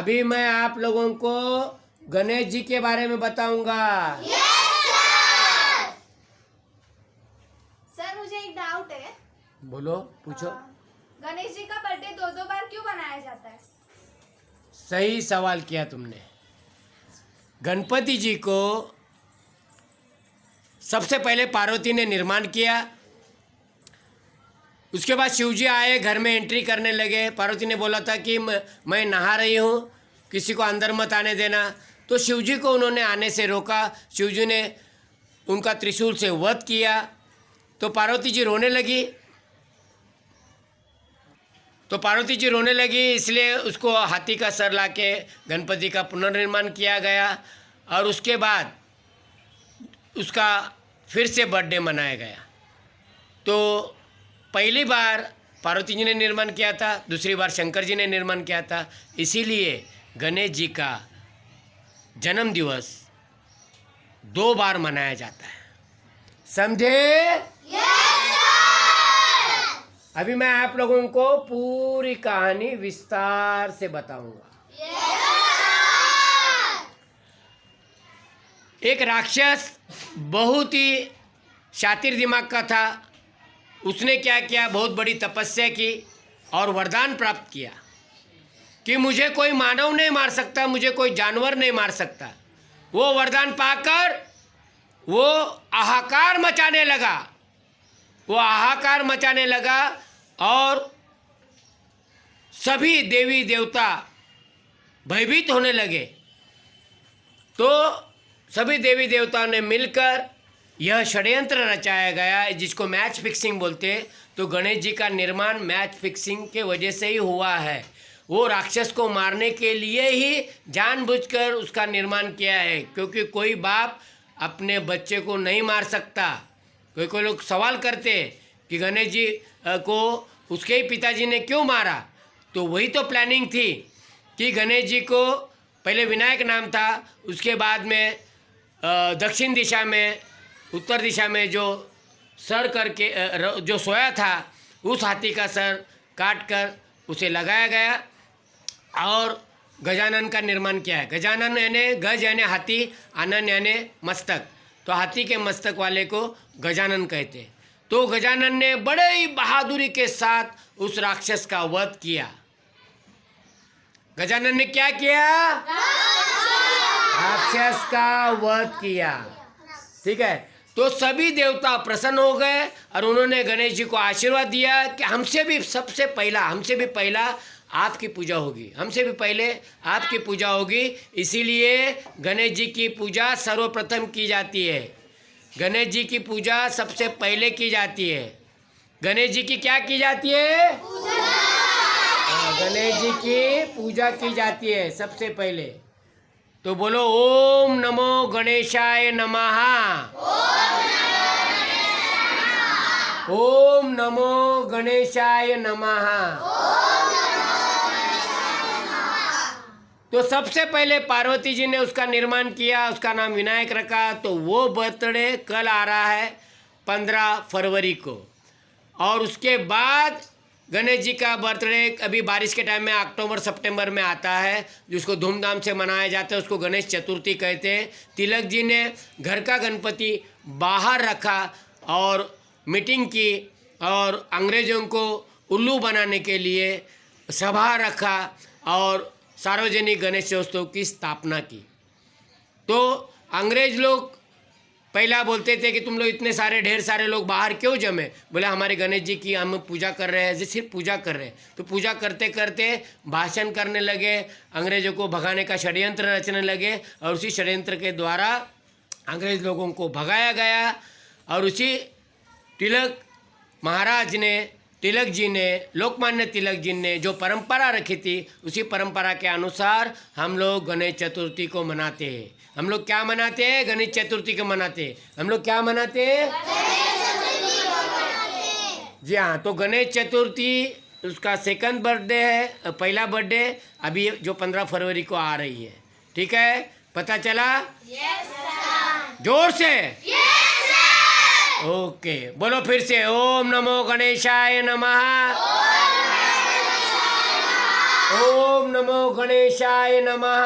अभी मैं आप लोगों को गणेश जी के बारे में बताऊंगा। सर मुझे एक डाउट है। बोलो, पूछो। गणेश जी का बर्थडे दो दो बार क्यों मनाया जाता है? सही सवाल किया तुमने। गणपति जी को सबसे पहले पार्वती ने निर्माण किया। उसके बाद शिव जी आए, घर में एंट्री करने लगे। पार्वती ने बोला था कि मैं नहा रही हूँ, किसी को अंदर मत आने देना। तो शिव जी को उन्होंने आने से रोका। शिव जी ने उनका त्रिशूल से वध किया। तो पार्वती जी रोने लगी। इसलिए उसको हाथी का सर लाके गणपति का पुनर्निर्माण किया गया। और उसके बाद उसका फिर से बर्थडे मनाया गया। तो पहली बार पार्वती जी ने निर्माण किया था, दूसरी बार शंकर जी ने निर्माण किया था। इसीलिए गणेश जी का जन्म दिवस 2 बार मनाया जाता है। समझे? अभी मैं आप लोगों को पूरी कहानी विस्तार से बताऊंगा। एक राक्षस बहुत ही शातिर दिमाग का था। उसने क्या किया, बहुत बड़ी तपस्या की और वरदान प्राप्त किया कि मुझे कोई मानव नहीं मार सकता, मुझे कोई जानवर नहीं मार सकता। वो वरदान पाकर वो हाहाकार मचाने लगा और सभी देवी देवता भयभीत होने लगे। तो सभी देवी देवताओं ने मिलकर यह षड्यंत्र रचाया गया, जिसको मैच फिक्सिंग बोलते हैं। तो गणेश जी का निर्माण मैच फिक्सिंग के वजह से ही हुआ है। वो राक्षस को मारने के लिए ही जानबूझकर उसका निर्माण किया है, क्योंकि कोई बाप अपने बच्चे को नहीं मार सकता। कोई लोग सवाल करते कि गणेश जी को उसके ही पिताजी ने क्यों मारा। तो वही तो प्लानिंग थी कि गणेश जी को पहले विनायक नाम था, उसके बाद में दक्षिण दिशा में, उत्तर दिशा में जो सर करके जो सोया था, उस हाथी का सर काट कर उसे लगाया गया और गजानन का निर्माण किया है। गजानन यानी गज यानी हाथी, आनन यानी मस्तक। तो हाथी के मस्तक वाले को गजानन कहते। तो गजानन ने बड़े ही बहादुरी के साथ उस राक्षस का वध किया। गजानन ने क्या किया? राक्षस का वध किया। ठीक है। तो सभी देवता प्रसन्न हो गए और उन्होंने गणेश जी को आशीर्वाद दिया कि हमसे भी पहला आपकी पूजा होगी, हमसे भी पहले आपकी पूजा होगी। इसीलिए गणेश जी की पूजा सर्वप्रथम की जाती है। गणेश जी की पूजा सबसे पहले की जाती है। गणेश जी की क्या की जाती है? गणेश जी की पूजा की जाती है सबसे पहले। तो बोलो, ओम नमो गणेशाय नमः। ओम नमो गणेशाय नमः। तो सबसे पहले पार्वती जी ने उसका निर्माण किया, उसका नाम विनायक रखा। तो वो बर्थडे कल आ रहा है 15 फरवरी को। और उसके बाद गणेश जी का बर्थडे अभी बारिश के टाइम में अक्टूबर सितंबर में आता है, जिसको धूमधाम से मनाया जाता है। उसको गणेश चतुर्थी कहते हैं। तिलक जी ने घर का गणपति बाहर रखा और मीटिंग की और अंग्रेज़ों को उल्लू बनाने के लिए सभा रखा और सार्वजनिक गणेशोत्सव की स्थापना की। तो अंग्रेज लोग पहला बोलते थे कि तुम लोग इतने सारे ढेर सारे लोग बाहर क्यों जमे। बोले हमारे गणेश जी की हम पूजा कर रहे हैं। सिर्फ पूजा कर रहे हैं। तो पूजा करते करते भाषण करने लगे, अंग्रेज़ों को भगाने का षड्यंत्र रचने लगे और उसी षड्यंत्र के द्वारा अंग्रेज़ लोगों को भगाया गया। और उसी तिलक जी ने लोकमान्य तिलक जी ने जो परंपरा रखी थी, उसी परंपरा के अनुसार हम लोग गणेश चतुर्थी को मनाते हैं। हम लोग क्या मनाते हैं? गणेश चतुर्थी को मनाते हैं। हम लोग क्या मनाते हैं? जी हाँ। तो गणेश चतुर्थी उसका सेकंड बर्थडे है। पहला बर्थडे अभी जो 15 फरवरी को आ रही है। ठीक है, पता चला? जोर से ओके। बोलो फिर से, ओम नमो गणेशाय नमः। ओम नमो गणेशाय नमः।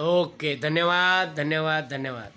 ओके, धन्यवाद धन्यवाद धन्यवाद।